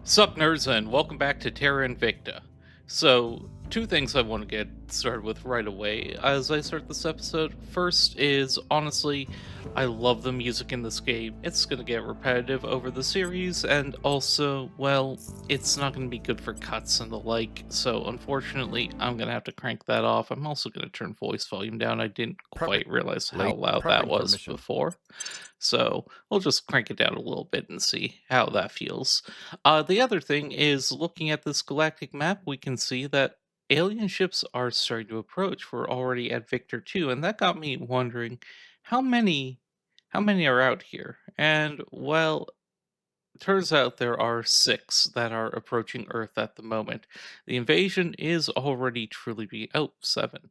Sup, nerds, and welcome back to Terra Invicta. So, two things I want to get started with right away as I start this episode. First is, honestly, I love the music in this game. It's going to get repetitive over the series, and also, well, it's not going to be good for cuts and the like, so unfortunately, I'm going to have to crank that off. I'm also going to turn voice volume down. I didn't quite realize how loud that Prepping for was mission. before. So we'll just crank it down a little bit and see how that feels. The other thing is looking at this galactic map, we can see that alien ships are starting to approach. We're already at Victor 2, and that got me wondering how many how many are out here? And well, turns out there are 6 that are approaching Earth at the moment. The invasion is already truly be oh, 7.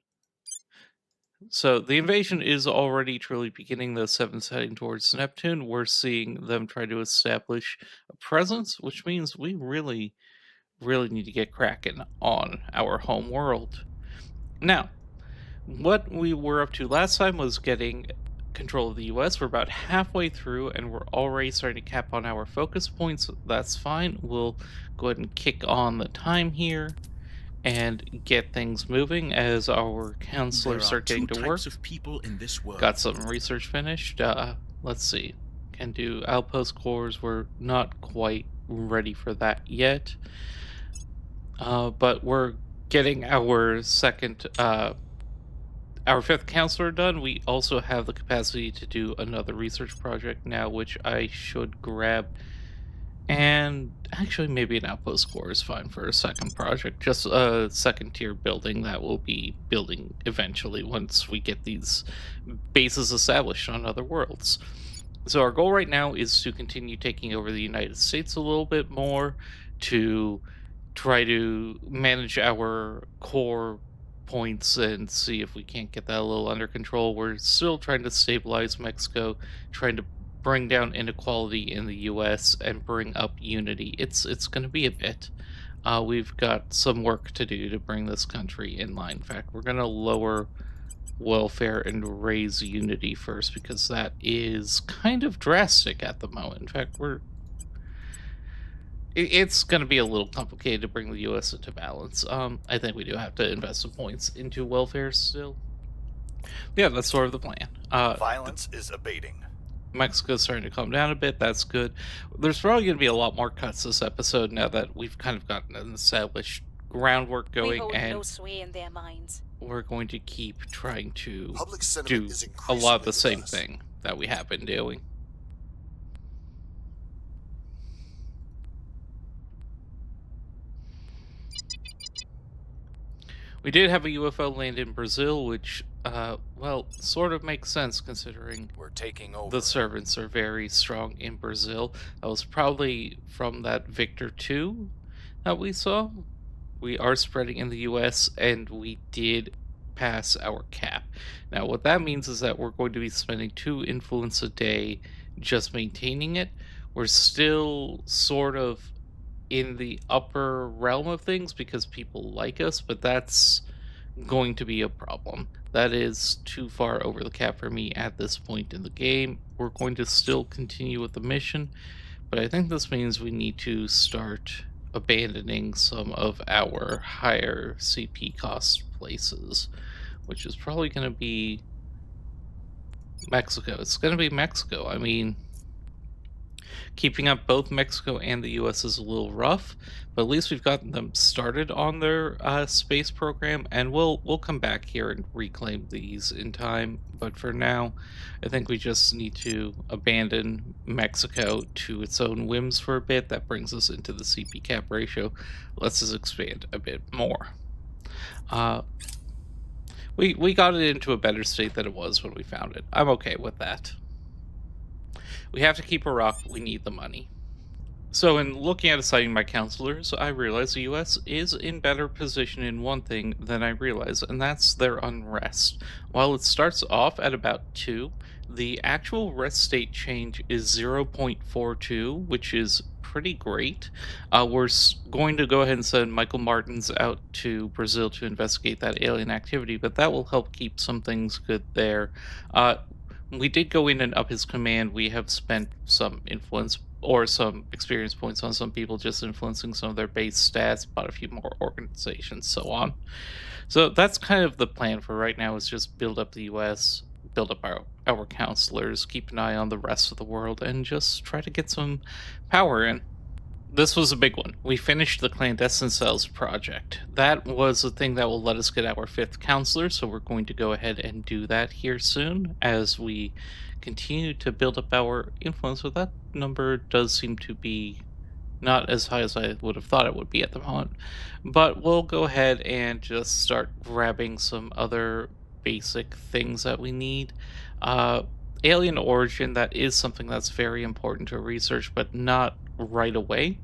So the invasion is already truly beginning. The seven's heading towards Neptune. We're seeing them try to establish a presence, which means we really need to get cracking on our home world. Now, what we were up to last time was getting control of the US. We're about halfway through and we're already starting to cap on our focus points. That's fine. We'll go ahead and kick on the time here and get things moving as our counselors There are start getting two to types work. of people in this Got world. some research finished. Let's see. Can do outpost cores. We're not quite ready for that yet. But we're getting our fifth counselor done. We also have the capacity to do another research project now, which I should grab. And actually, maybe an outpost core is fine for a second project. Just a second tier building that we'll be building eventually once we get these bases established on other worlds. So, our goal right now is to continue taking over the United States a little bit more, to try to manage our core points and see if we can't get that a little under control. We're still trying to stabilize Mexico, trying to bring down inequality in the US and bring up unity. It's going to be a bit. We've got some work to do to bring this country in line. In fact, we're going to lower welfare and raise unity first because that is kind of drastic at the moment. In fact, it's going to be a little complicated to bring the US into balance. I think we do have to invest some points into welfare still. Yeah, that's sort of the plan. Violence is abating. Mexico's starting to calm down a bit. That's good. There's probably going to be a lot more cuts this episode now that we've kind of gotten an established groundwork We going, hold no and sway in their minds. we're going to keep trying to Public sentiment do is a lot of increasingly the with same us. thing that we have been doing. We did have a UFO land in Brazil, which, well, sort of makes sense considering We're taking over. the servants are very strong in Brazil. That was probably from that Victor 2 that we saw. We are spreading in the US and we did pass our cap. Now, what that means is that we're going to be spending 2 influence a day just maintaining it. We're still sort of in the upper realm of things because people like us, but that's going to be a problem. That is too far over the cap for me at this point in the game. We're going to still continue with the mission, but I think this means we need to start abandoning some of our higher CP cost places, which is probably going to be Mexico. It's going to be Mexico. I mean, keeping up both Mexico and the US is a little rough, but at least we've gotten them started on their space program, and we'll come back here and reclaim these in time. But for now, I think we just need to abandon Mexico to its own whims for a bit. That brings us into the CP cap ratio. Let's us expand a bit more. Uh, we got it into a better state than it was when we found it. I'm okay with that. We have to keep Iraq. We need the money. So, in looking at assigning my counselors, I realize the US is in better position in one thing than I realize, and that's their unrest. While it starts off at about 2, the actual rest state change is 0.42, which is pretty great. We're going to go ahead and send Michael Martins out to Brazil to investigate that alien activity, but that will help keep some things good there. We did go in and up his command. We have spent some influence or some experience points on some people, just influencing some of their base stats, bought a few more organizations, so on. So that's kind of the plan for right now, is just build up the US, build up our counselors, keep an eye on the rest of the world, and just try to get some power in. This was a big one. We finished the clandestine cells project. That was the thing that will let us get our fifth counselor, so we're going to go ahead and do that here soon as we continue to build up our influence. So that number does seem to be not as high as I would have thought it would be at the moment. But we'll go ahead and just start grabbing some other basic things that we need. Uh, Alien origin, that is something that's very important to research, but not right away.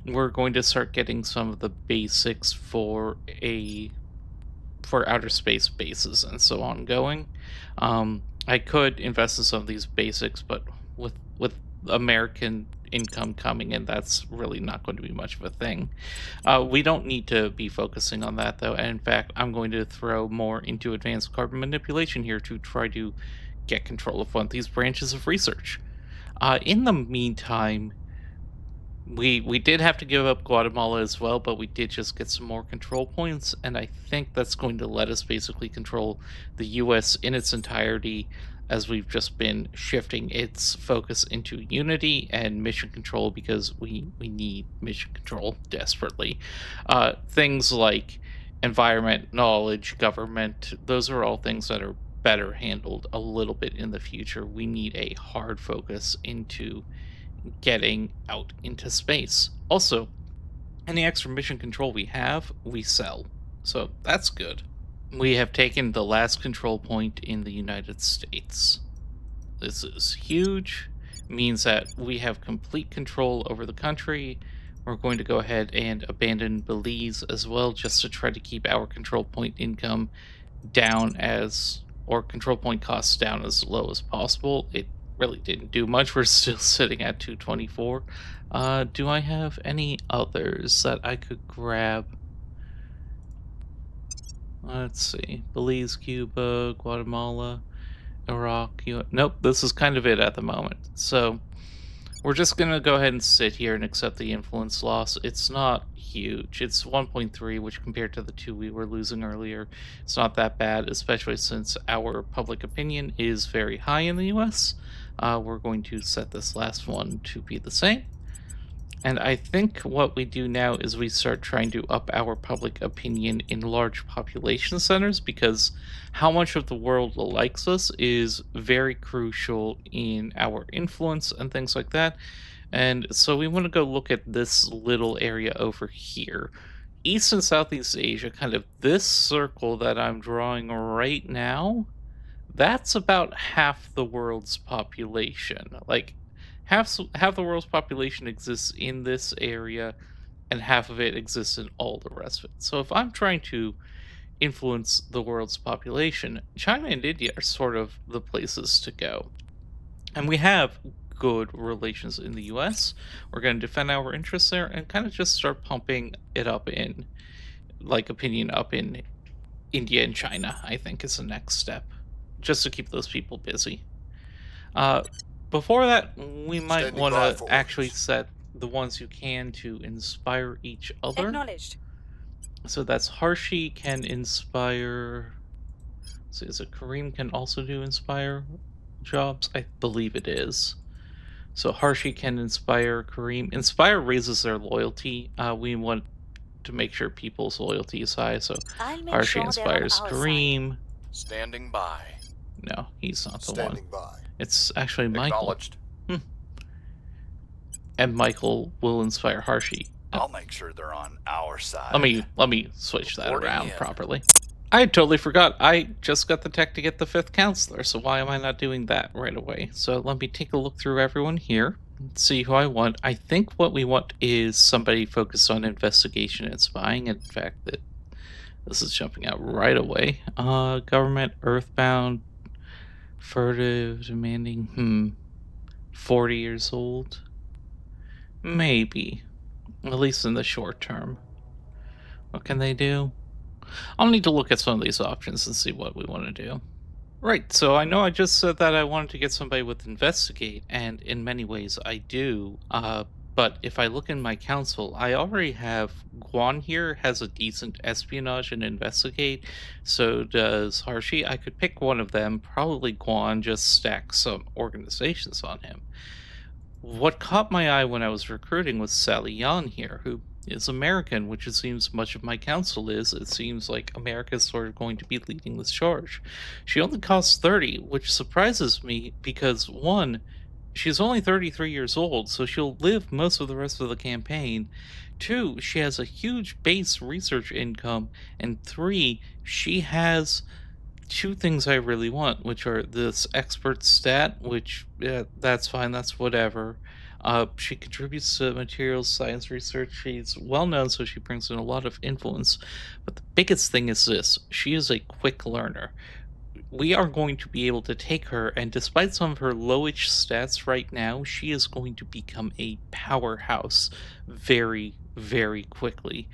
We're going to start getting some of the basics for outer space bases and so on going. I could invest in some of these basics, but with American income coming in, that's really not going to be much of a thing. We don't need to be focusing on that though, and in fact, I'm going to throw more into advanced carbon manipulation here to try to get control of one of these branches of research. In the meantime, we did have to give up Guatemala as well, but we did just get some more control points, and I think that's going to let us basically control the US in its entirety, as we've just been shifting its focus into unity and mission control, because we need mission control desperately. Things like environment, knowledge, government, those are all things that are better handled a little bit in the future. We need a hard focus into getting out into space. Also, any extra mission control we have, we sell. So that's good. We have taken the last control point in the United States. This is huge. Means that we have complete control over the country. We're going to go ahead and abandon Belize as well, just to try to keep our control point income down as, or control point costs down as low as possible. It really didn't do much. We're still sitting at 224. Do I have any others that I could grab? Let's see. Belize, Cuba, Guatemala, Iraq. Nope, this is kind of it at the moment. So we're just going to go ahead and sit here and accept the influence loss. It's not huge. It's 1.3, which compared to the 2 we were losing earlier, it's not that bad, especially since our public opinion is very high in the US. We're going to set this last one to be the same. And I think what we do now is we start trying to up our public opinion in large population centers, because how much of the world likes us is very crucial in our influence and things like that. And so we want to go look at this little area over here. East and Southeast Asia, kind of this circle that I'm drawing right now, that's about half the world's population. Like half the world's population exists in this area, and half of it exists in all the rest of it. So if I'm trying to influence the world's population, China and India are sort of the places to go. And we have good relations in the US. We're going to defend our interests there and kind of just start pumping it up in, like, opinion up in India and China, I think is the next step, just to keep those people busy. Uh, Before that, we might Standing want by to for actually orders. set the ones who can to inspire each other. Acknowledged. So that's Harshi can inspire. So is it Kareem can also do inspire jobs? I believe it is. So Harshi can inspire Kareem. Inspire raises their loyalty. We want to make sure people's loyalty is high. So I'll make Harshi sure they're on inspires our side. Kareem. Standing by. No, he's not the one. Standing by. It's actually Michael. Acknowledged. And Michael will inspire Harshi. I'll make sure they're on our side. Let me switch that Reporting around in. properly. I totally forgot. I just got the tech to get the fifth counselor, so why am I not doing that right away? So let me take a look through everyone here, see who I want. I think what we want is somebody focused on investigation and spying. In fact, that this is jumping out right away. Government, earthbound, furtive, demanding. 40 years old. Maybe. At least in the short term. What can they do? I'll need to look at some of these options and see what we want to do. Right. So I know I just said that I wanted to get somebody with investigate, and in many ways I do. But if I look in my council, I already have Guan here has a decent espionage and investigate. So does Harshi. I could pick one of them. Probably Guan. Just stack some organizations on him. What caught my eye when I was recruiting was Sally Yan here, who is American, which it seems much of my council is. It seems like America is sort of going to be leading this charge. She only costs 30, which surprises me because one, she's only 33 years old, so she'll live most of the rest of the campaign. Two, she has a huge base research income. And three, she has two things I really want, which are this expert stat, which yeah, that's fine, that's whatever. She contributes to materials science research. She's well known, so she brings in a lot of influence. But the biggest thing is this: she is a quick learner. We are going to be able to take her, and despite some of her lowish stats right now, she is going to become a powerhouse very, very quickly.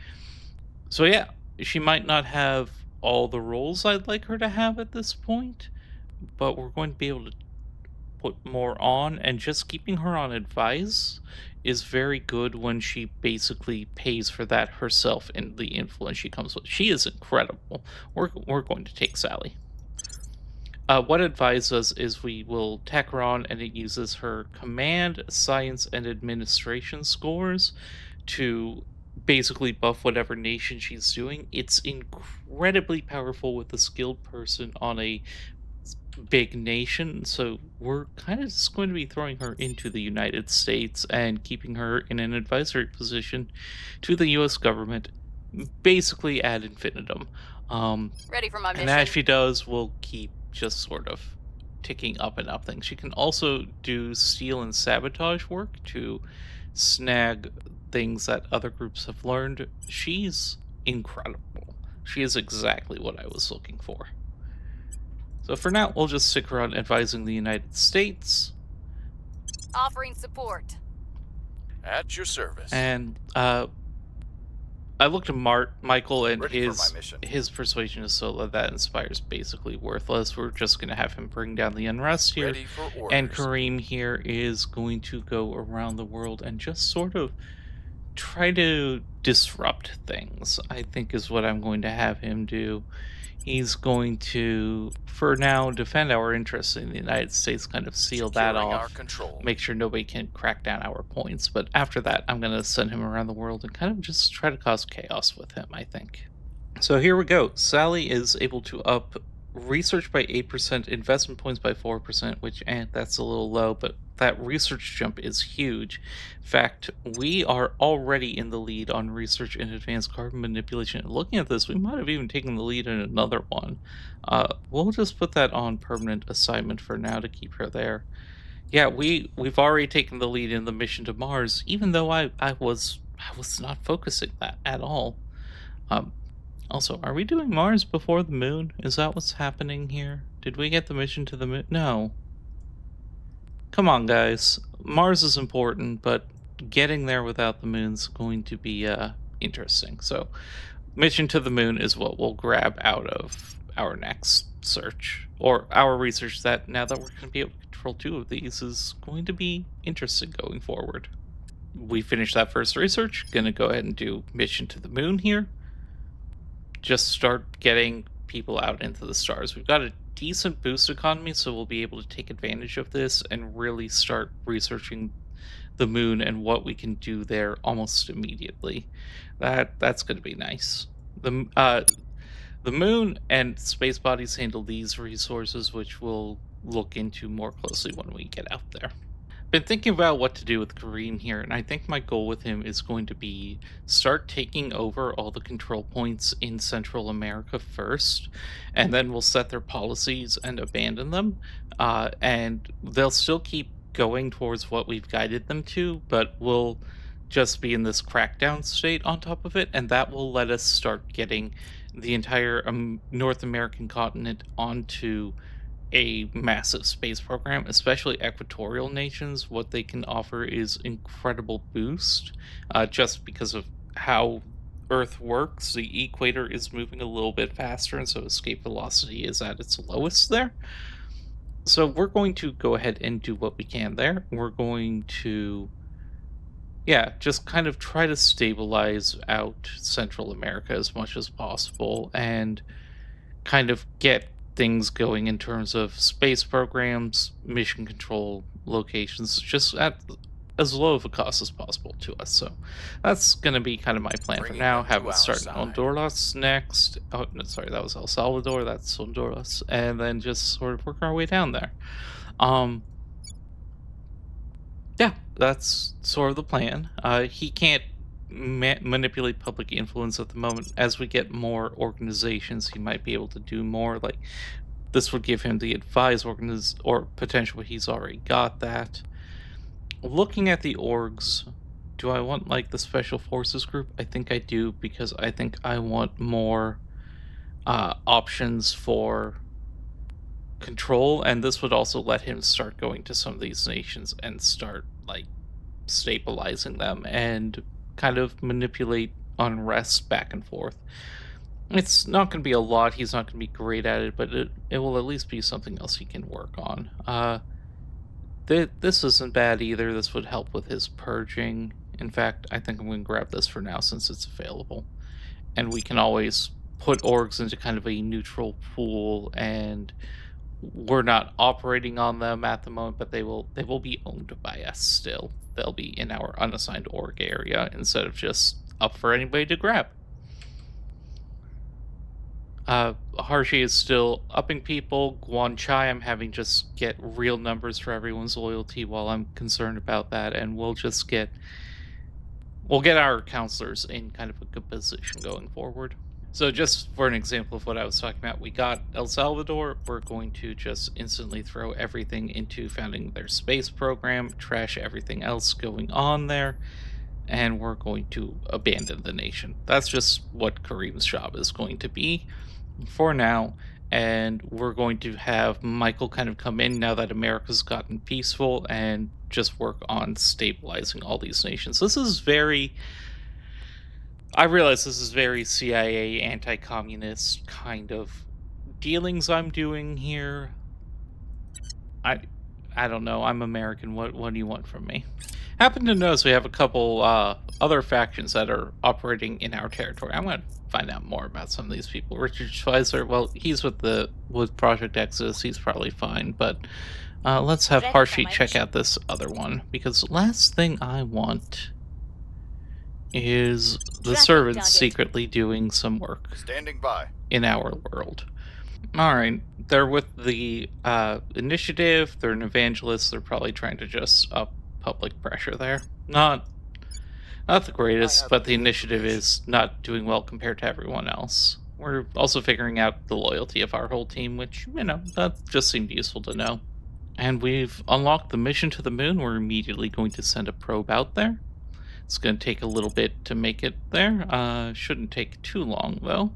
So yeah, she might not have all the roles I'd like her to have at this point, but we're going to be able to put more on, and just keeping her on advice is very good when she basically pays for that herself and the influence she comes with. She is incredible. We're going to take Sally. What advice does is we will tack her on, and it uses her command, science, and administration scores to basically buff whatever nation she's doing. It's incredibly powerful with a skilled person on a big nation, so we're kind of just going to be throwing her into the United States and keeping her in an advisory position to the US government, basically ad infinitum. Ready for my And as mission. she does, we'll keep just sort of ticking up and up things. She can also do steal and sabotage work to snag things that other groups have learned. She's incredible. She is exactly what I was looking for. So for now, we'll just stick around advising the United States. Offering support. At your service. And I looked at Michael, and Ready for my mission. his persuasion is so low that Inspire's basically worthless. We're just going to have him bring down the unrest here. Ready for orders. And Kareem here is going to go around the world and just sort of try to disrupt things, I think is what I'm going to have him do. He's going to, for now, defend our interests in the United States, kind of seal that Securing our off, control. make sure nobody can crack down our points. But after that, I'm going to send him around the world and kind of just try to cause chaos with him, I think. So here we go. Sally is able to up research by 8%, investment points by 4%, which that's a little low, but that research jump is huge. In fact, we are already in the lead on research in advanced carbon manipulation. Looking at this, we might have even taken the lead in another one. We'll just put that on permanent assignment for now to keep her there. Yeah, we've already taken the lead in the mission to Mars, even though I was not focusing that at all. Also, are we doing Mars before the moon? Is that what's happening here? Did we get the mission to the moon? No. Come on, guys. Mars is important, but getting there without the moon's going to be interesting. So, mission to the moon is what we'll grab out of our next search, or our research, that now that we're going to be able to control two of these is going to be interesting going forward. We finished that first research. Gonna go ahead and do mission to the moon here. Just start getting people out into the stars. We've got a decent boost economy, so we'll be able to take advantage of this and really start researching the moon and what we can do there almost immediately. That's going to be nice. The moon and space bodies handle these resources, which we'll look into more closely when we get out there. Been thinking about what to do with Kareem here, and I think my goal with him is going to be start taking over all the control points in Central America first, and then we'll set their policies and abandon them. And they'll still keep going towards what we've guided them to, but we'll just be in this crackdown state on top of it, and that will let us start getting the entire North American continent onto a massive space program, especially equatorial nations. What they can offer is incredible boost, just because of how Earth works, the equator is moving a little bit faster, and so escape velocity is at its lowest there. So we're going to go ahead and do what we can there. We're going to, yeah, just kind of try to stabilize out Central America as much as possible and kind of get things going in terms of space programs, mission control locations, just at as low of a cost as possible to us. So that's going to be kind of my plan for Bringing now. them Have to it our start in side. Honduras next. Oh, no, sorry, that was El Salvador. That's Honduras, and then just sort of work our way down there. Um, yeah, that's sort of the plan. He can't manipulate public influence at the moment. As we get more organizations, he might be able to do more. Like this would give him the advise or potential. He's already got that. Looking at the orgs, do I want like the special forces group? I think I do because I think I want more options for control, and this would also let him start going to some of these nations and start like stabilizing them and kind of manipulate unrest back and forth. It's not going to be a lot. He's not going to be great at it, but it will at least be something else he can work on. This isn't bad either. This would help with his purging. In fact, I think I'm going to grab this for now since it's available. And we can always put orgs into kind of a neutral pool, and we're not operating on them at the moment, but they will be owned by us still. They'll be in our unassigned org area instead of just up for anybody to grab. Harshi is still upping people. Guan Chai, I'm having just get real numbers for everyone's loyalty while I'm concerned about that, and we'll get our counselors in kind of a good position going forward. So just for an example of what I was talking about, we got El Salvador. We're going to just instantly throw everything into founding their space program, trash everything else going on there, and we're going to abandon the nation. That's just what Kareem's job is going to be for now. And we're going to have Michael kind of come in now that America's gotten peaceful and just work on stabilizing all these nations. This is very, I realize this is very CIA anti-communist kind of dealings I'm doing here. I don't know. I'm American. What do you want from me? Happen to notice we have a couple other factions that are operating in our territory. I'm going to find out more about some of these people. Richard Schweizer, well, he's with Project Exodus. He's probably fine, but let's have Ready for Harshi my check mission. out this other one, because last thing I want is the Tracking servants target. secretly doing some work Standing by. in our world. All right, they're with the initiative. They're an evangelist. They're probably trying to just up public pressure there. Not the greatest, have but the new initiative information. is not doing well compared to everyone else. We're also figuring out the loyalty of our whole team, which, that just seemed useful to know. And we've unlocked the mission to the moon. We're immediately going to send a probe out there. It's going to take a little bit to make it there. Shouldn't take too long, though.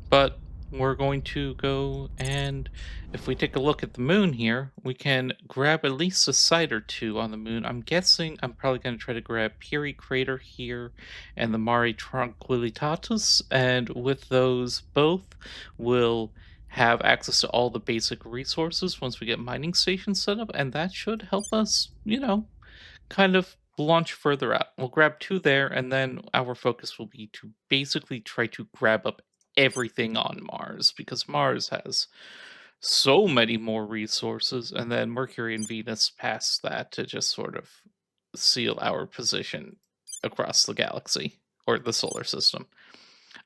But we're going to go, and if we take a look at the moon here, we can grab at least a site or two on the moon. I'm guessing I'm probably going to try to grab Piri Crater here and the Mare Tranquillitatis, and with those both, we'll have access to all the basic resources once we get mining stations set up, and that should help us, kind of launch further out. We'll grab two there, and then our focus will be to basically try to grab up everything on Mars, because Mars has so many more resources, and then Mercury and Venus past that to just sort of seal our position across the galaxy or the solar system.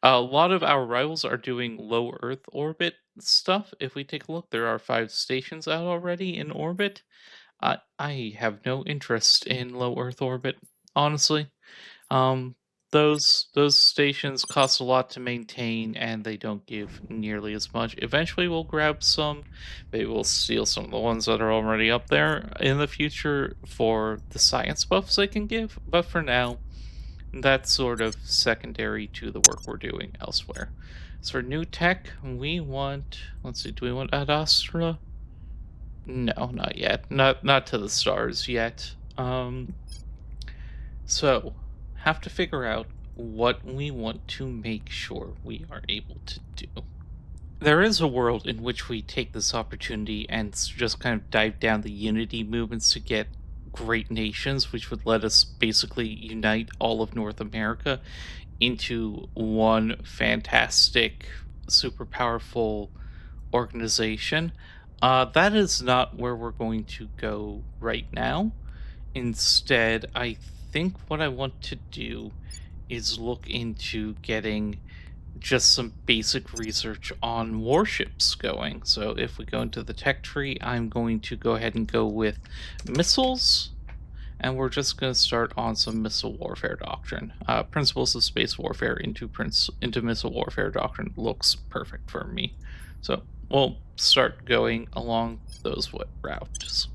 A lot of our rivals are doing low Earth orbit stuff. If we take a look, there are 5 stations out already in orbit. I have no interest in low Earth orbit, honestly. Um, those stations cost a lot to maintain, and they don't give nearly as much. Eventually, we'll grab some. Maybe we'll steal some of the ones that are already up there in the future for the science buffs they can give. But for now, that's sort of secondary to the work we're doing elsewhere. So for new tech, we want. Let's see. Do we want Ad Astra? No, not yet. Not to the stars yet. So have to figure out what we want to make sure we are able to do. There is a world in which we take this opportunity and just kind of dive down the unity movements to get great nations, which would let us basically unite all of North America into one fantastic, super powerful organization. That is not where we're going to go right now. Instead, I think what I want to do is look into getting just some basic research on warships going. So if we go into the tech tree, I'm going to go ahead and go with missiles, and we're just going to start on some missile warfare doctrine. Principles of space warfare into missile warfare doctrine looks perfect for me. So we'll start going along those routes.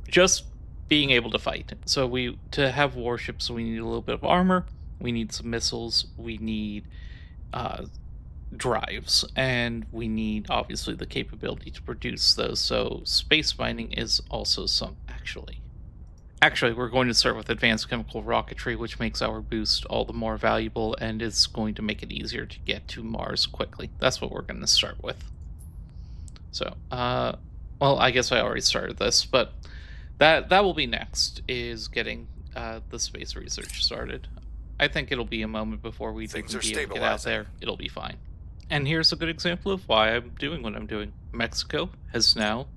Just being able to fight. So to have warships, we need a little bit of armor. We need some missiles. We need drives, and we need obviously the capability to produce those. So space mining is also some actually we're going to start with advanced chemical rocketry, which makes our boost all the more valuable and is going to make it easier to get to Mars quickly. That's what we're going to start with. So well, I guess I already started this, but that will be next, is getting the space research started. I think it'll be a moment before we Things can are be able to get out there. It'll be fine. And here's a good example of why I'm doing what I'm doing. Mexico has now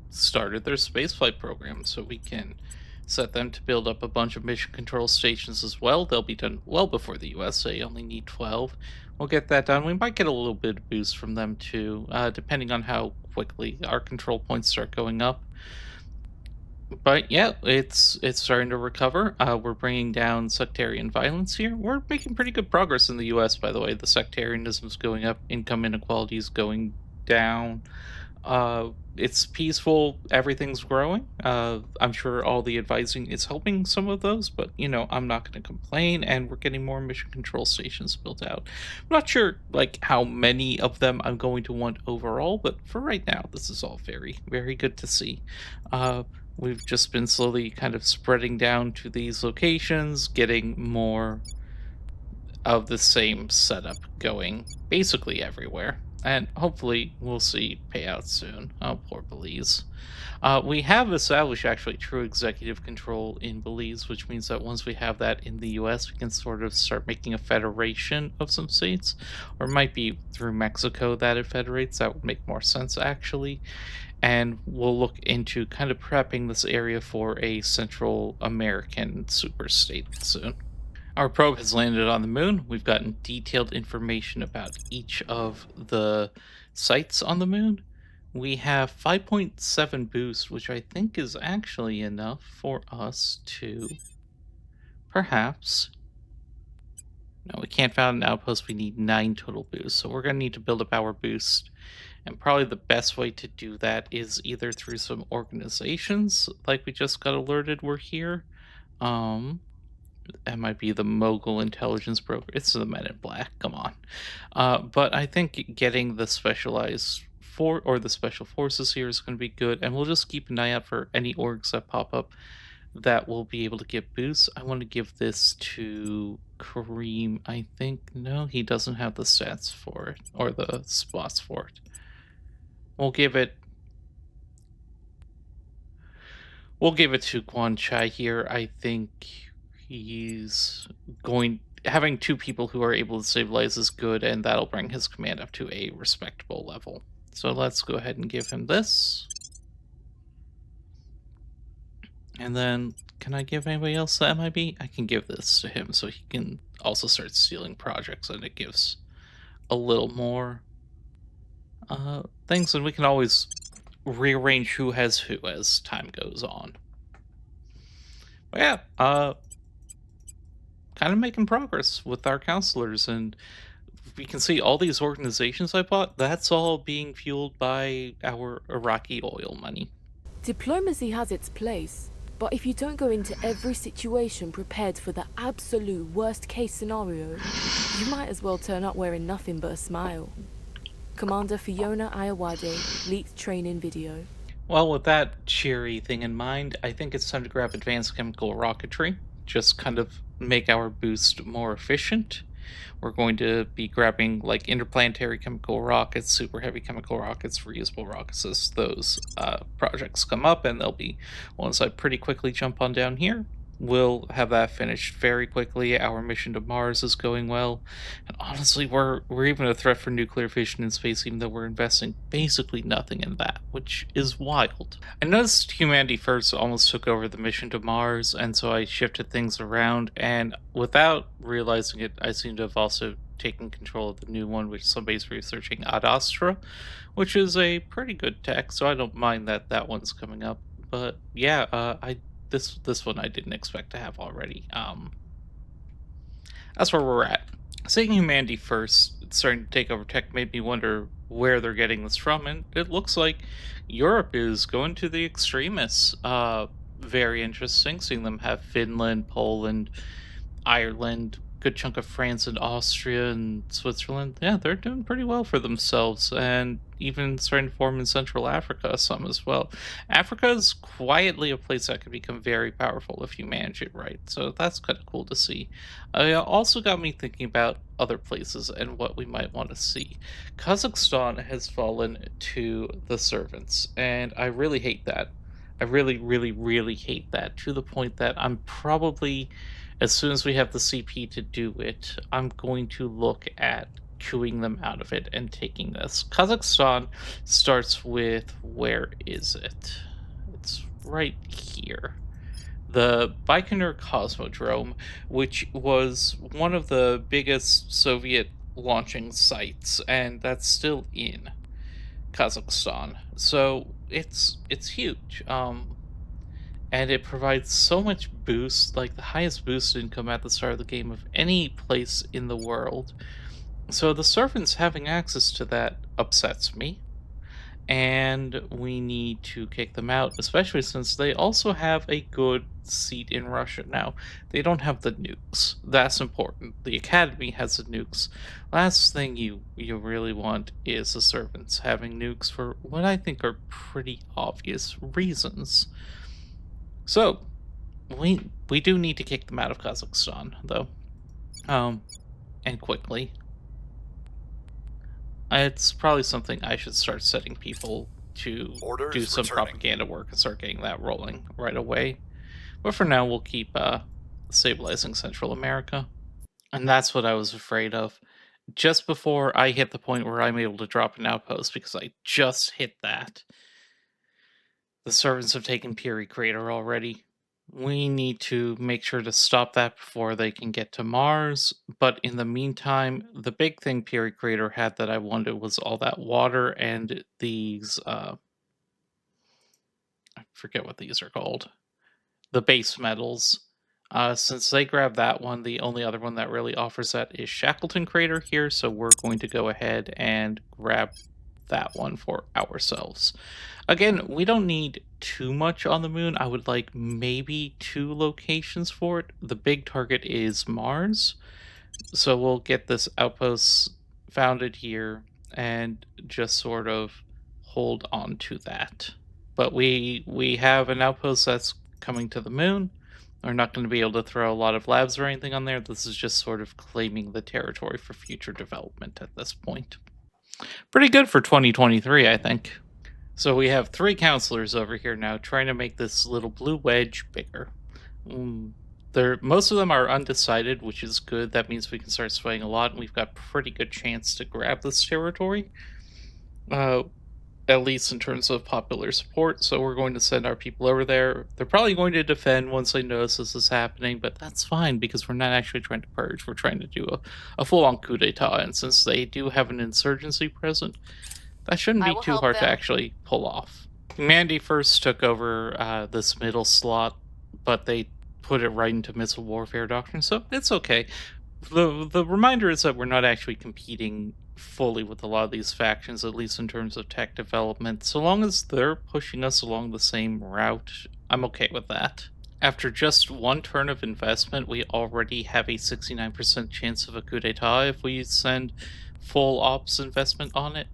started their spaceflight program, so we can set them to build up a bunch of mission control stations as well. They'll be done well before the USA only need 12. We'll get that done. We might get a little bit of boost from them too, depending on how quickly our control points start going up. But yeah, it's starting to recover. We're bringing down sectarian violence here. We're making pretty good progress in the U.S. By the way, the sectarianism's going up, income inequality is going down. It's peaceful. Everything's growing. I'm sure all the advising is helping some of those, but I'm not going to complain. And we're getting more mission control stations built out. I'm not sure like how many of them I'm going to want overall, but for right now, this is all very, very good to see. We've just been slowly kind of spreading down to these locations, getting more of the same setup going basically everywhere. And hopefully we'll see payouts soon. Oh, poor Belize. We have established actually true executive control in Belize, which means that once we have that in the US, we can sort of start making a federation of some states. Or it might be through Mexico that it federates. That would make more sense actually. And we'll look into kind of prepping this area for a Central American superstate soon. Our probe has landed on the moon. We've gotten detailed information about each of the sites on the moon. We have 5.7 boost, which I think is actually enough for us to perhaps... No, we can't found an outpost. We need 9 total boost. So we're going to need to build up our boost. And probably the best way to do that is either through some organizations, like we just got alerted we're here. That might be the Mogul Intelligence Program. It's the Men in Black. Come on. But I think getting the specialized the special forces here is going to be good, and we'll just keep an eye out for any orgs that pop up that will be able to get boosts. I want to give this to Kareem. I think no, he doesn't have the stats for it or the spots for it. We'll give it to Guan Chai here. I think he's having 2 people who are able to stabilize is good, and that'll bring his command up to a respectable level. So let's go ahead and give him this. And then, can I give anybody else the MIB? I can give this to him so he can also start stealing projects, and it gives a little more things, and we can always rearrange who has who as time goes on. But yeah, kind of making progress with our counselors, and we can see all these organizations I bought, that's all being fueled by our Iraqi oil money. Diplomacy has its place, but if you don't go into every situation prepared for the absolute worst case scenario, you might as well turn up wearing nothing but a smile. Commander Fiona Ayawade leaked training video. Well, with that cheery thing in mind, I think it's time to grab advanced chemical rocketry. just kind of make our boost more efficient. We're going to be grabbing like interplanetary chemical rockets, super heavy chemical rockets, reusable rockets as those projects come up, and they'll be ones I pretty quickly jump on down here. We'll have that finished very quickly. Our mission to Mars is going well, and honestly, we're even a threat for nuclear fission in space, even though we're investing basically nothing in that, which is wild. I noticed Humanity First almost took over the mission to Mars, and so I shifted things around, and without realizing it, I seem to have also taken control of the new one, which somebody's researching Ad Astra, which is a pretty good tech, so I don't mind that that one's coming up. But yeah, this one I didn't expect to have already. That's where we're at. Seeing Humanity First starting to take over tech made me wonder where they're getting this from, and it looks like Europe is going to the extremists. Very interesting, seeing them have Finland, Poland, Ireland, good chunk of France and Austria and Switzerland. Yeah, they're doing pretty well for themselves, and even starting to form in Central Africa some as well. Africa is quietly a place that can become very powerful if you manage it right, so that's kind of cool to see. It also got me thinking about other places and what we might want to see. Kazakhstan has fallen to the servants, and I really hate that. I really, really, really hate that, to the point that I'm probably, as soon as we have the CP to do it, I'm going to look at queuing them out of it and taking this. Kazakhstan starts with, where is it? It's right here. The Baikonur Cosmodrome, which was one of the biggest Soviet launching sites, and that's still in Kazakhstan. So it's huge. And it provides so much boost, like the highest boost income at the start of the game of any place in the world. So the servants having access to that upsets me, and we need to kick them out, especially since they also have a good seat in Russia now. They don't have the nukes. That's important. The academy has the nukes. Last thing you really want is the servants having nukes for what I think are pretty obvious reasons. So we do need to kick them out of Kazakhstan, though, and quickly. It's probably something I should start setting people to Orders do some returning. propaganda work and start getting that rolling right away. But for now, we'll keep stabilizing Central America, and that's what I was afraid of. Just before I hit the point where I'm able to drop an outpost, because I just hit that, the servants have taken Piri Crater already. We need to make sure to stop that before they can get to Mars. But in the meantime, the big thing Piri Crater had that I wanted was all that water and these, I forget what these are called. The base metals. Since they grabbed that one, the only other one that really offers that is Shackleton Crater here. So we're going to go ahead and grab that one for ourselves. Again, we don't need too much on the moon. I would like maybe 2 locations for it. The big target is Mars. So we'll get this outpost founded here and just sort of hold on to that. But we have an outpost that's coming to the moon. We're not going to be able to throw a lot of labs or anything on there. This is just sort of claiming the territory for future development at this point. Pretty good for 2023, I think. So we have 3 counselors over here now trying to make this little blue wedge bigger. Most of them are undecided, which is good. That means we can start swaying a lot, and we've got pretty good chance to grab this territory. At least in terms of popular support, so we're going to send our people over there. They're probably going to defend once they notice this is happening, but that's fine because we're not actually trying to purge. We're trying to do a full-on coup d'etat, and since they do have an insurgency present, that shouldn't I be will too help hard to them. actually pull off. Humanity First took over this middle slot, but they put it right into missile warfare doctrine, so it's okay. The reminder is that we're not actually competing fully with a lot of these factions, at least in terms of tech development. So long as they're pushing us along the same route, I'm okay with that. After just 1 turn of investment, we already have a 69% chance of a coup d'etat if we send full ops investment on it.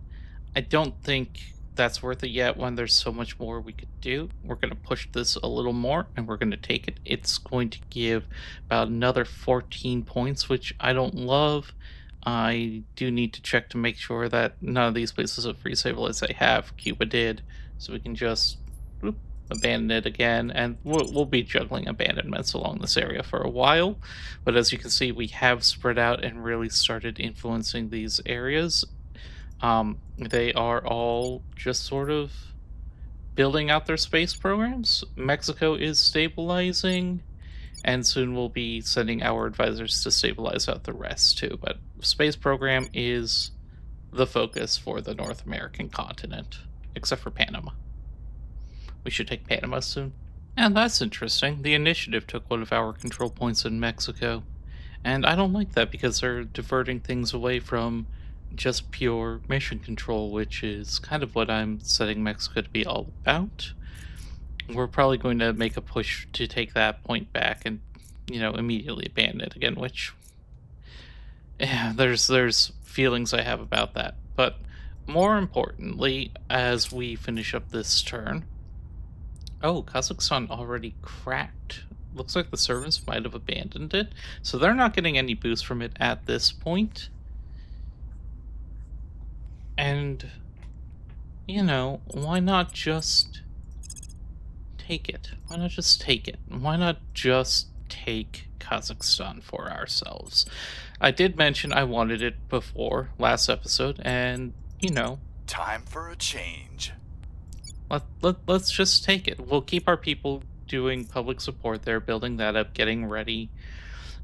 I don't think that's worth it yet when there's so much more we could do. We're going to push this a little more and we're going to take it. It's going to give about another 14 points, which I don't love. I do need to check to make sure that none of these places of free stabilize I have. Cuba did, so we can just abandon it again, and we'll be juggling abandonments along this area for a while. But as you can see, we have spread out and really started influencing these areas. They are all just sort of building out their space programs. Mexico is stabilizing, and soon we'll be sending our advisors to stabilize out the rest too. But space program is the focus for the North American continent, except for Panama. We should take Panama soon. And that's interesting. The initiative took one of our control points in Mexico. And I don't like that because they're diverting things away from just pure mission control, which is kind of what I'm setting Mexico to be all about. We're probably going to make a push to take that point back and, immediately abandon it again, which there's feelings I have about that. But more importantly, as we finish up this turn, Kazakhstan already cracked. Looks like the servants might have abandoned it, so they're not getting any boost from it at this point. And, why not just take it? Why not just take it? Why not just take Kazakhstan for ourselves? I did mention I wanted it before last episode, and, Time for a change. Let's just take it. We'll keep our people doing public support there, building that up, getting ready.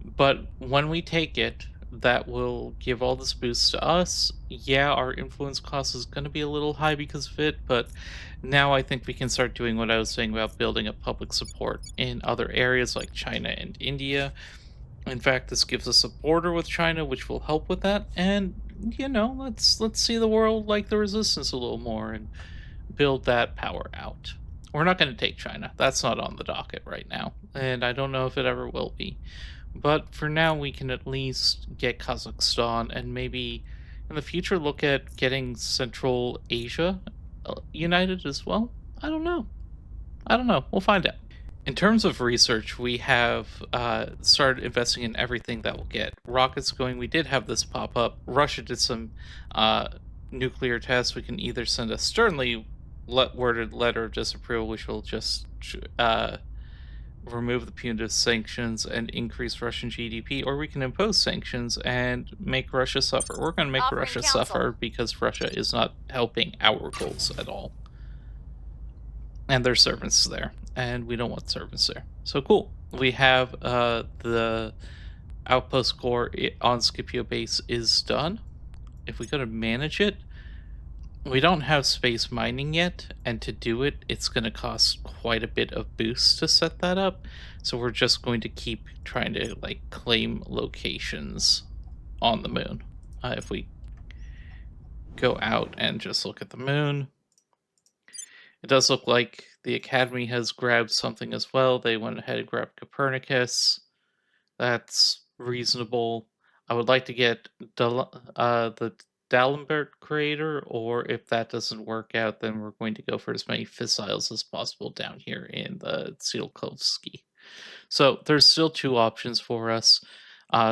But when we take it, that will give all this boost to us. Yeah, our influence cost is going to be a little high because of it, but now I think we can start doing what I was saying about building up public support in other areas like China and India. In fact, this gives us a border with China, which will help with that. And, let's see the world like the Resistance a little more and build that power out. We're not going to take China. That's not on the docket right now, and I don't know if it ever will be. But for now, we can at least get Kazakhstan, and maybe in the future look at getting Central Asia united as well. I don't know. We'll find out. In terms of research, we have started investing in everything that will get rockets going. We did have this pop up. Russia did some nuclear tests. We can either send a sternly worded letter of disapproval, which will just remove the punitive sanctions and increase Russian GDP, or we can impose sanctions and make Russia suffer. We're going to make Offering Russia counsel. suffer because Russia is not helping our goals at all. And there's servants there, and we don't want servants there. So cool. We have the outpost core on Scipio base is done. If we go to manage it, we don't have space mining yet, and to do it, it's going to cost quite a bit of boost to set that up. So we're just going to keep trying to claim locations on the moon. If we go out and just look at the moon, it does look like the Academy has grabbed something as well. They went ahead and grabbed Copernicus. That's reasonable. I would like to get the D'Alembert crater, or if that doesn't work out, then we're going to go for as many fissiles as possible down here in the Tsiolkovsky. So there's still two options for us.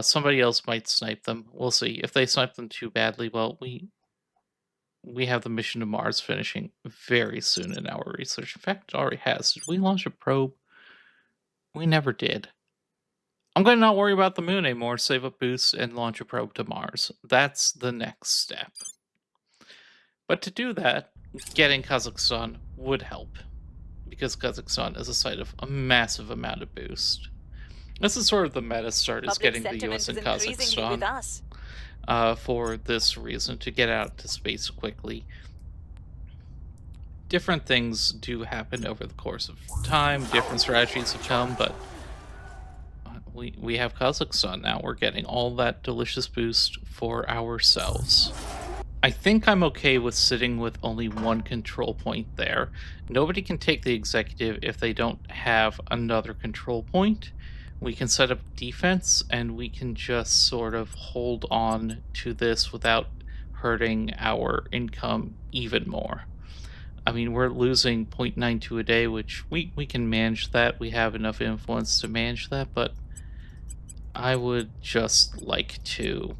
Somebody else might snipe them. We'll see. If they snipe them too badly, well, we have the mission to Mars finishing very soon in our research. In fact, it already has. Did we launch a probe? We never did. I'm going to not worry about the moon anymore, save up boosts, and launch a probe to Mars. That's the next step. But to do that, getting Kazakhstan would help, because Kazakhstan is a site of a massive amount of boost. This is sort of the meta start, is getting the US and Kazakhstan for this reason, to get out to space quickly. Different things do happen over the course of time, different strategies have come, but we have Kazakhstan now. We're getting all that delicious boost for ourselves. I think I'm okay with sitting with only one control point there. Nobody can take the executive if they don't have another control point. We can set up defense, and we can just sort of hold on to this without hurting our income even more. I mean, we're losing 0.92 a day, which we can manage that. We have enough influence to manage that, but I would just like to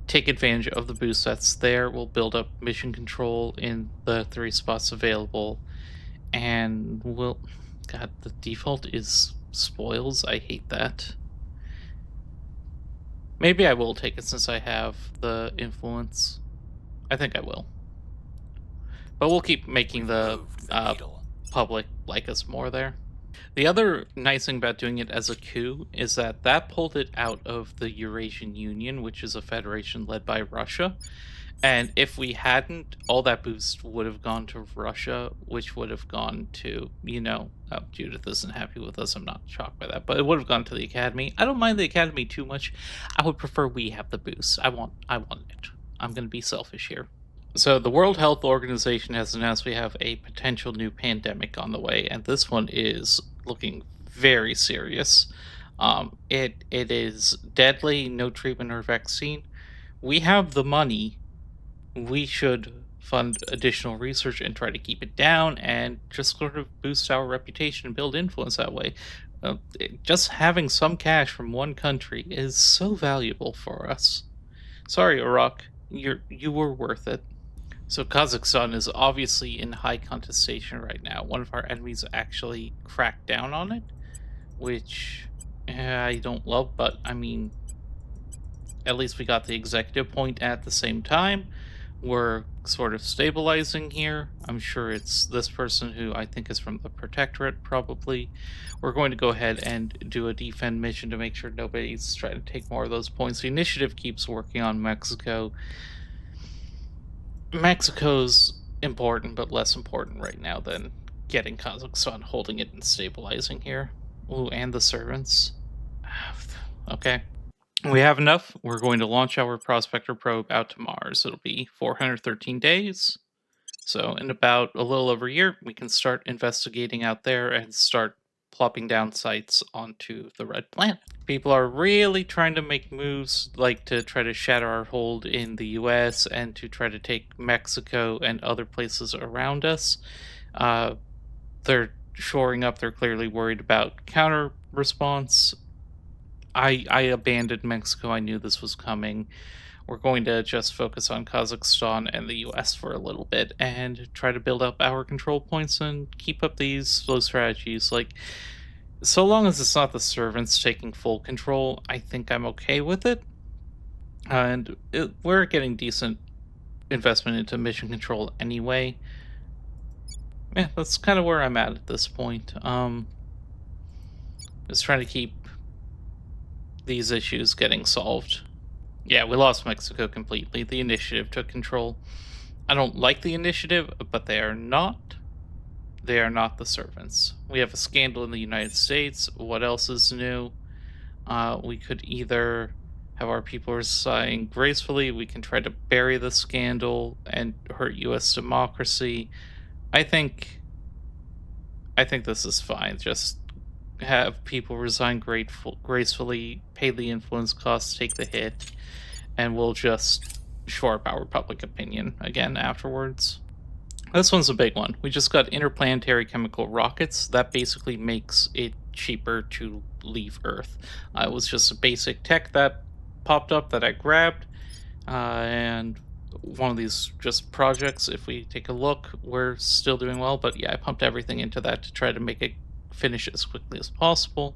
take advantage of the boost that's there. We'll build up mission control in the 3 spots available, and we'll... God, the default is spoils. I hate that. Maybe I will take it since I have the influence. I think I will. But we'll keep making the Moved the needle. public like us more there. The other nice thing about doing it as a coup is that that pulled it out of the Eurasian Union, which is a federation led by Russia. And if we hadn't, all that boost would have gone to Russia, which would have gone to, Judith isn't happy with us. I'm not shocked by that, but it would have gone to the Academy. I don't mind the Academy too much. I would prefer we have the boost. I want it. I'm going to be selfish here. So the World Health Organization has announced we have a potential new pandemic on the way, and this one is looking very serious. It is deadly, no treatment or vaccine. We have the money. We should fund additional research and try to keep it down and just sort of boost our reputation and build influence that way. Just having some cash from one country is so valuable for us. Sorry, Iraq, you were worth it. So Kazakhstan is obviously in high contestation right now. One of our enemies actually cracked down on it, which I don't love, but I mean, at least we got the executive point at the same time. We're sort of stabilizing here. I'm sure it's this person who I think is from the Protectorate, probably. We're going to go ahead and do a defend mission to make sure nobody's trying to take more of those points. The initiative keeps working on Mexico. Mexico's important, but less important right now than getting Kazakhstan, holding it and stabilizing here. Ooh, and the servants. Okay. We have enough. We're going to launch our Prospector probe out to Mars. It'll be 413 days. So in about a little over a year, we can start investigating out there and start plopping down sites onto the red planet. People are really trying to make moves, like to try to shatter our hold in the US and to try to take Mexico and other places around us. They're shoring up. They're clearly worried about counter response. I abandoned Mexico. I knew this was coming. We're going to just focus on Kazakhstan and the US for a little bit and try to build up our control points and keep up these slow strategies. Like, so long as it's not the servants taking full control, I think I'm okay with it. And we're getting decent investment into mission control anyway. Yeah, that's kind of where I'm at this point. Just trying to keep these issues getting solved. Yeah, we lost Mexico completely. The initiative took control. I don't like the initiative, but they are not the servants. We have a scandal in the United States. What else is new? We could either have our people resign gracefully. We can try to bury the scandal and hurt U.S. democracy. I think this is fine. Just have people resign gracefully, pay the influence costs, take the hit, and we'll just shore up our public opinion again afterwards. This one's a big one. We just got interplanetary chemical rockets. That basically makes it cheaper to leave Earth. It was just a basic tech that popped up that I grabbed, and one of these just projects. If we take a look, we're still doing well, but yeah, I pumped everything into that to try to make it finish as quickly as possible.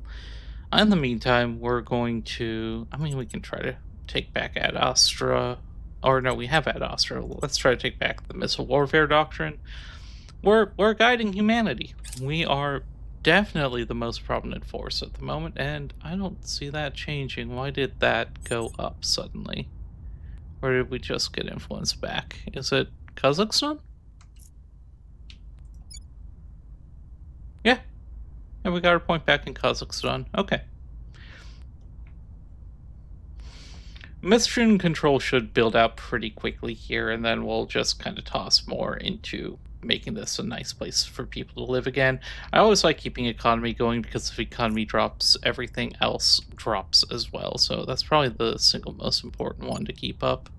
In the meantime, we're going to, we can try to take back Ad Astra, or no, we have Ad Astra. Let's try to take back the missile warfare doctrine. We're guiding humanity. We are definitely the most prominent force at the moment, and I don't see that changing. Why did that go up suddenly? Or did we just get influence back? Is it Kazakhstan? Yeah. And we got our point back in Kazakhstan. Okay. Mission control should build out pretty quickly here, and then we'll just kind of toss more into making this a nice place for people to live again. I always like keeping economy going, because if economy drops, everything else drops as well. So that's probably the single most important one to keep up.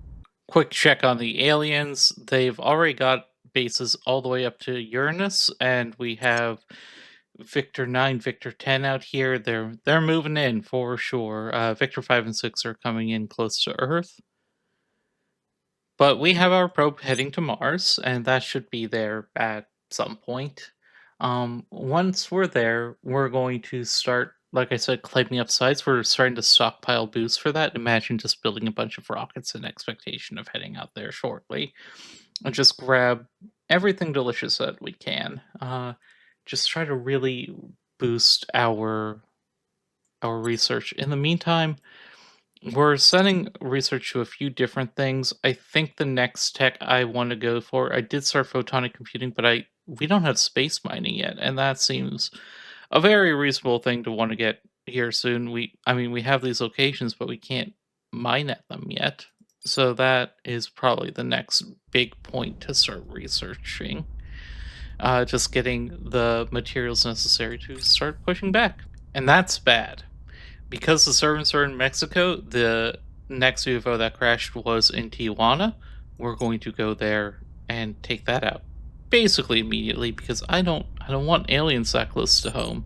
Quick check on the aliens. They've already got bases all the way up to Uranus, and we have Victor 9, Victor 10 out here. They're moving in for sure. Victor 5 and 6 are coming in close to Earth. But we have our probe heading to Mars, and that should be there at some point. Once we're there, we're going to start, like I said, climbing up sites. We're starting to stockpile boosts for that. Imagine just building a bunch of rockets in expectation of heading out there shortly. And just grab everything delicious that we can. Just try to really boost our research. In the meantime, we're sending research to a few different things. I think the next tech I want to go for, I did start photonic computing, but we don't have space mining yet, and that seems a very reasonable thing to want to get here soon. I mean, we have these locations, but we can't mine at them yet. So that is probably the next big point to start researching. Just getting the materials necessary to start pushing back. And that's bad. Because the servants are in Mexico, the next UFO that crashed was in Tijuana. We're going to go there and take that out basically immediately, because I don't want aliens that close to home.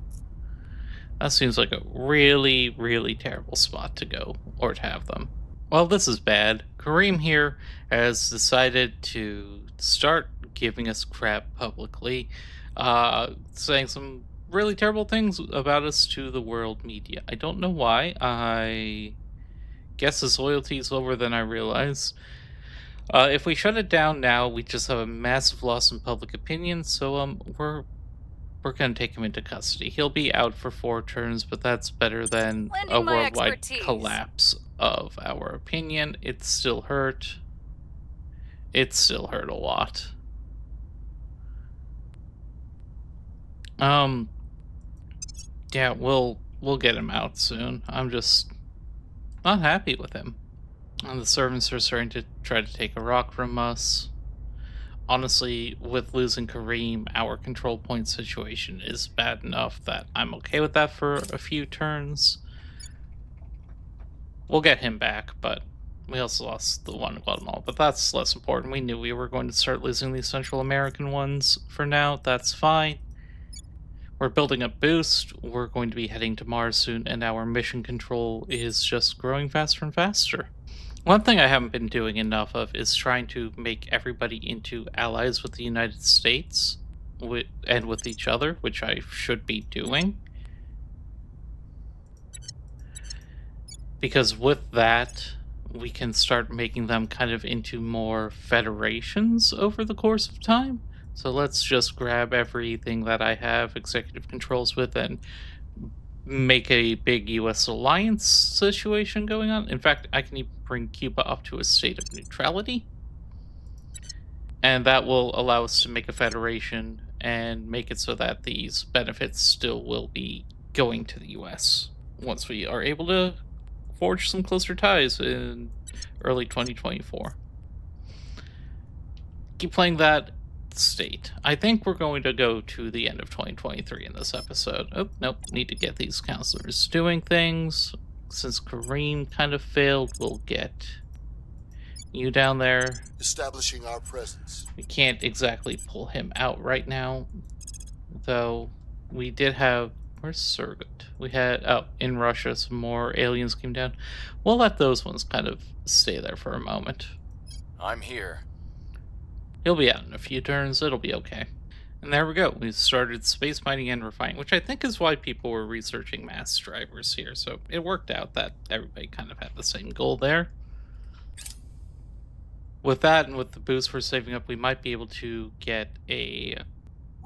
That seems like a really, really terrible spot to go or to have them. Well, this is bad. Kareem here has decided to start giving us crap publicly, saying some really terrible things about us to the world media. I don't know why. I guess his loyalty is lower than I realize. If we shut it down now, we just have a massive loss in public opinion. So we're gonna take him into custody. He'll be out for 4 turns, but that's better than Lending a my worldwide expertise. collapse of our opinion. It still hurt. It still hurt a lot. Yeah, we'll get him out soon. I'm just not happy with him. And the servants are starting to try to take a rock from us. Honestly, with losing Kareem, our control point situation is bad enough that I'm okay with that for a few turns. We'll get him back, but we also lost the one in Guatemala, but that's less important. We knew we were going to start losing these Central American ones. For now, that's fine. We're building up boost, we're going to be heading to Mars soon, and our mission control is just growing faster and faster. One thing I haven't been doing enough of is trying to make everybody into allies with the United States and with each other, which I should be doing. Because with that, we can start making them kind of into more federations over the course of time. So let's just grab everything that I have executive controls with and make a big US alliance situation going on. In fact, I can even bring Cuba up to a state of neutrality. And that will allow us to make a federation and make it so that these benefits still will be going to the US once we are able to forge some closer ties in early 2024. Keep playing that state. I think we're going to go to the end of 2023 in this episode. Oh, nope. Need to get these counselors doing things. Since Kareem kind of failed, we'll get you down there. Establishing our presence. We can't exactly pull him out right now, though we did have... Where's Surrogate? We had... Oh, in Russia, some more aliens came down. We'll let those ones kind of stay there for a moment. I'm here. He'll be out in a few turns, it'll be okay. And there we go, we started space mining and refining, which I think is why people were researching mass drivers here, so it worked out that everybody kind of had the same goal there. With that, and with the boost we're saving up, we might be able to get a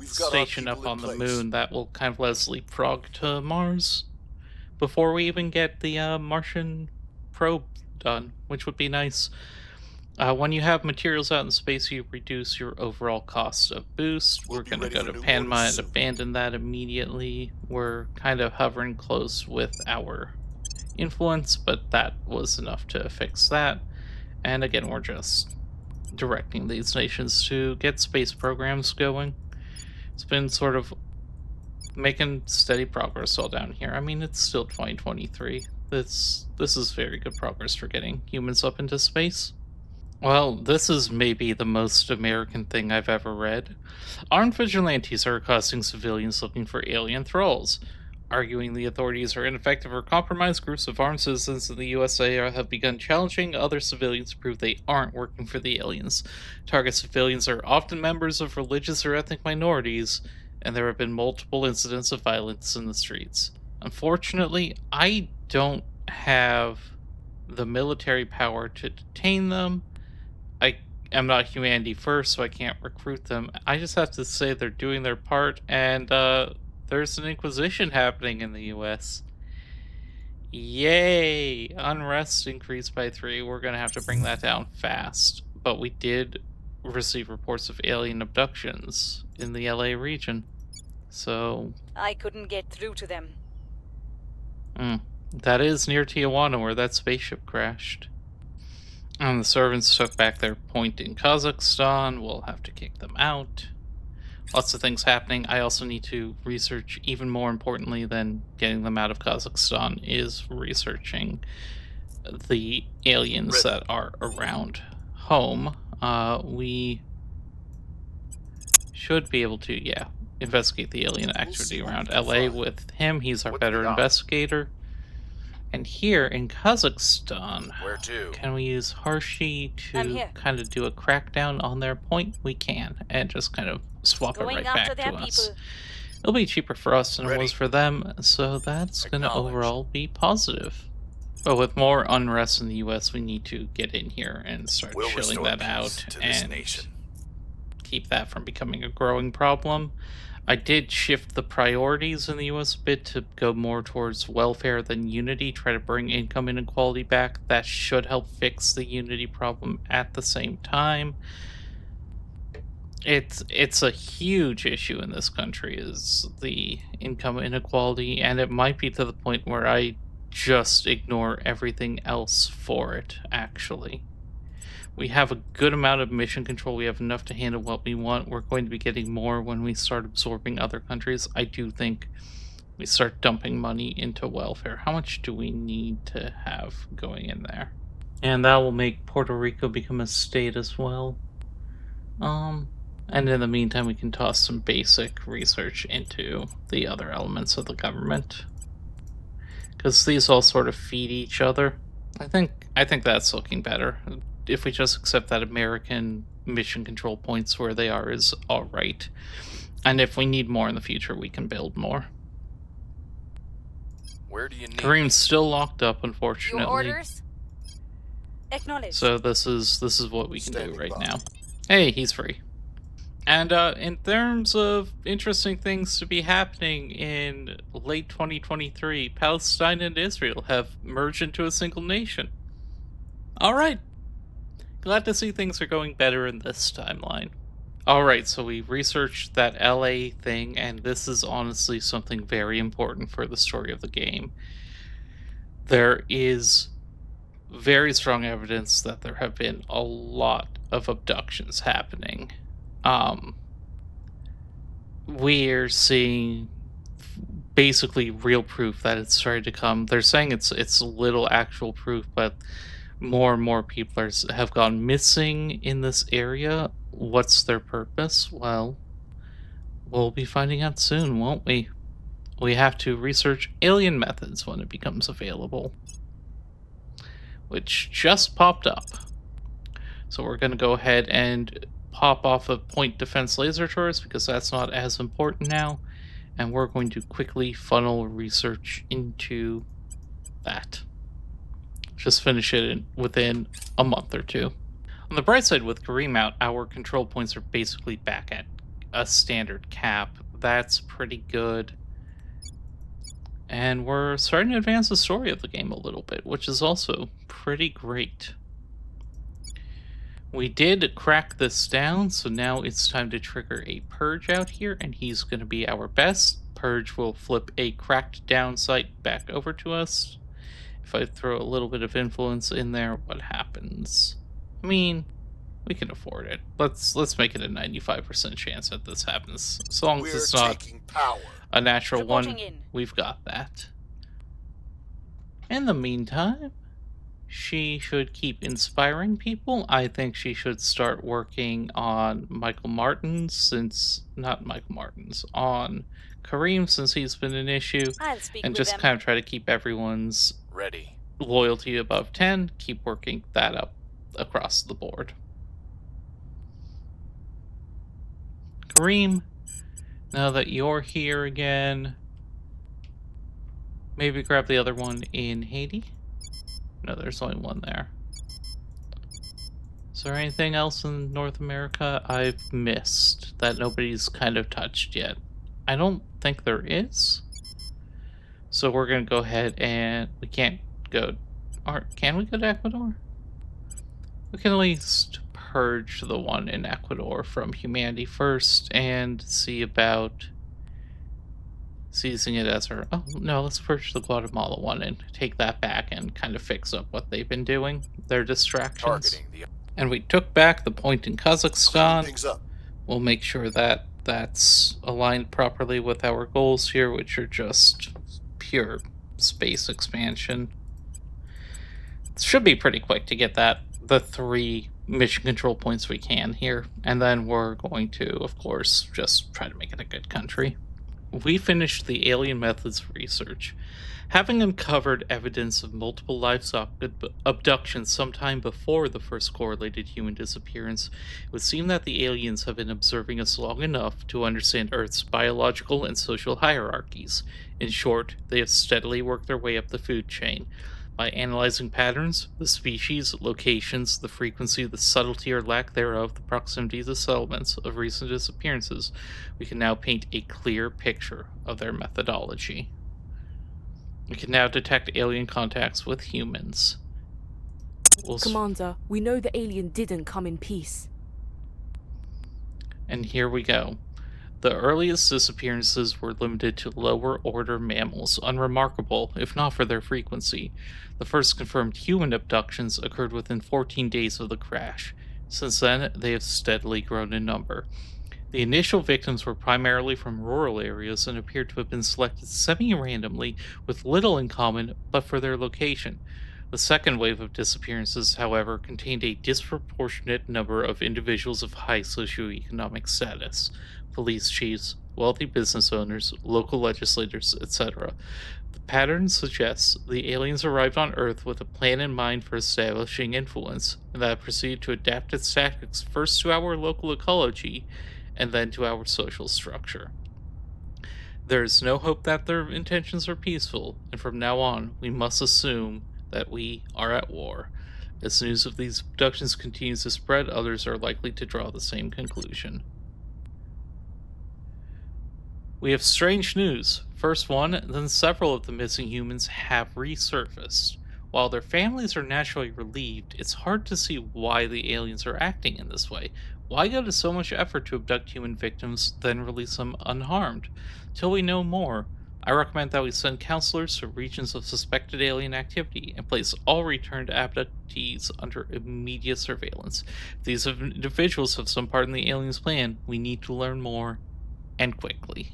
station up on the moon that will kind of let us leapfrog to Mars before we even get the Martian probe done, which would be nice. When you have materials out in space, you reduce your overall cost of boost. We're going to go to Panama and abandon that immediately. We're kind of hovering close with our influence, but that was enough to fix that. And again, we're just directing these nations to get space programs going. It's been sort of making steady progress all down here. I mean, it's still 2023. This is very good progress for getting humans up into space. Well, this is maybe the most American thing I've ever read. Armed vigilantes are accosting civilians looking for alien thralls. Arguing the authorities are ineffective or compromised, groups of armed citizens in the have begun challenging other civilians to prove they aren't working for the aliens. Target civilians are often members of religious or ethnic minorities, and there have been multiple incidents of violence in the streets. Unfortunately, I don't have the military power to detain them. I am not humanity first, so I can't recruit them. I just have to say they're doing their part, and there's an inquisition happening in the US. Yay! Unrest increased by 3. We're gonna have to bring that down fast. But we did receive reports of alien abductions in the LA region. So, I couldn't get through to them. that is near Tijuana where that spaceship crashed. And the servants took back their point in Kazakhstan. We'll have to kick them out. Lots of things happening. I also need to research, even more importantly than getting them out of Kazakhstan, is researching the aliens that are around home. We should be able to, investigate the alien activity around LA with him. He's our better investigator. And here in Kazakhstan, Where to? can we use Harshi to kind of do a crackdown on their point? We can, and just kind of swap it right back to us. It'll be cheaper for us than it was for them, so that's going to overall be positive. But with more unrest in the US, we need to get in here and start chilling that out and keep that from becoming a growing problem. I did shift the priorities in the US a bit to go more towards welfare than unity, try to bring income inequality back. That should help fix the unity problem at the same time. It's a huge issue in this country, is the income inequality, and it might be to the point where I just ignore everything else for it, actually. We have a good amount of mission control. We have enough to handle what we want. We're going to be getting more when we start absorbing other countries. I do think we start dumping money into welfare. How much do we need to have going in there? And that will make Puerto Rico become a state as well. And in the meantime, we can toss some basic research into the other elements of the government, because these all sort of feed each other. I think that's looking better. If we just accept that American mission control points where they are is alright. And if we need more in the future, we can build more. Where do you need Kareem's still locked up, unfortunately. Your orders? Acknowledged. So this is what we can do right now. Hey, he's free. And in terms of interesting things to be happening in late 2023, Palestine and Israel have merged into a single nation. Alright. Glad to see things are going better in this timeline. Alright, so we researched that LA thing, and this is honestly something very important for the story of the game. There is very strong evidence that there have been a lot of abductions happening. We're seeing basically real proof that it's starting to come. They're saying it's little actual proof, but more and more people have gone missing in this area. What's their purpose? Well, we'll be finding out soon, won't we? We have to research alien methods when it becomes available, which just popped up. So we're going to go ahead and pop off of point defense laser turrets, because that's not as important now, and we're going to quickly funnel research into that. Just finish it within a month or two. On the bright side, with Kareem out, our control points are basically back at a standard cap. That's pretty good. And we're starting to advance the story of the game a little bit, which is also pretty great. We did crack this down, so now it's time to trigger a purge out here, and he's going to be our best. Purge will flip a cracked down site back over to us. If I throw a little bit of influence in there, what happens? I mean, we can afford it. Let's make it a 95% chance that this happens. So long as it's not a natural one, we've got that. In the meantime, she should keep inspiring people. I think she should start working on Michael Martin's, not Michael Martin's, on Kareem, since he's been an issue, I'll speak and with just them. kind of try to keep everyone's Ready. loyalty above 10, keep working that up across the board. Kareem, now that you're here again, maybe grab the other one in Haiti? No, there's only one there. Is there anything else in North America I've missed that nobody's kind of touched yet? I don't think there is. So we're going to go ahead and... We can't go... Or can we go to Ecuador? We can at least purge the one in Ecuador from humanity first and see about seizing it as our... Oh, no, let's purge the Guatemala one and take that back and kind of fix up what they've been doing, their distractions. Targeting the... And we took back the point in Clean Kazakhstan. things up. We'll make sure that that's aligned properly with our goals here, which are just pure space expansion. It should be pretty quick to get the 3 mission control points we can here, and then we're going to, of course, just try to make it a good country. We finished the alien methods research. Having uncovered evidence of multiple livestock abductions sometime before the first correlated human disappearance, it would seem that the aliens have been observing us long enough to understand Earth's biological and social hierarchies. In short, they have steadily worked their way up the food chain. By analyzing patterns, the species, locations, the frequency, the subtlety or lack thereof, the proximity to settlements of recent disappearances, we can now paint a clear picture of their methodology. We can now detect alien contacts with humans. Commander, we know the alien didn't come in peace. And here we go. The earliest disappearances were limited to lower order mammals, unremarkable, if not for their frequency. The first confirmed human abductions occurred within 14 days of the crash. Since then, they have steadily grown in number. The initial victims were primarily from rural areas and appeared to have been selected semi-randomly, with little in common but for their location. The second wave of disappearances, however, contained a disproportionate number of individuals of high socioeconomic status. Police chiefs, wealthy business owners, local legislators, etc. The pattern suggests the aliens arrived on Earth with a plan in mind for establishing influence, and that it proceeded to adapt its tactics first to our local ecology, and then to our social structure. There is no hope that their intentions are peaceful, and from now on, we must assume that we are at war. As news of these abductions continues to spread, others are likely to draw the same conclusion. We have strange news. First one, then several of the missing humans have resurfaced. While their families are naturally relieved, it's hard to see why the aliens are acting in this way. Why go to so much effort to abduct human victims, then release them unharmed? Till we know more, I recommend that we send counselors to regions of suspected alien activity and place all returned abductees under immediate surveillance. If these individuals have some part in the aliens' plan, we need to learn more, and quickly.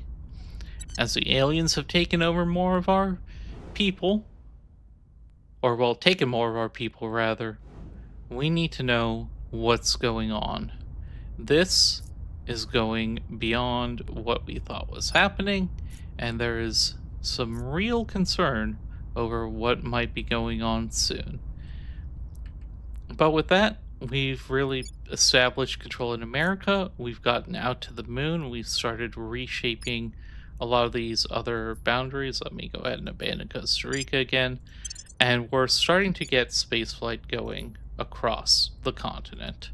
As the aliens have taken over more of our people, or well, taken more of our people rather, we need to know what's going on. This is going beyond what we thought was happening, and there is some real concern over what might be going on soon. But with that, we've really established control in America, we've gotten out to the moon, we've started reshaping a lot of these other boundaries. Let me go ahead and abandon Costa Rica again. And we're starting to get spaceflight going across the continent.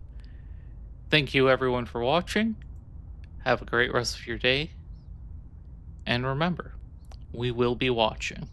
Thank you everyone for watching. Have a great rest of your day. And remember, we will be watching.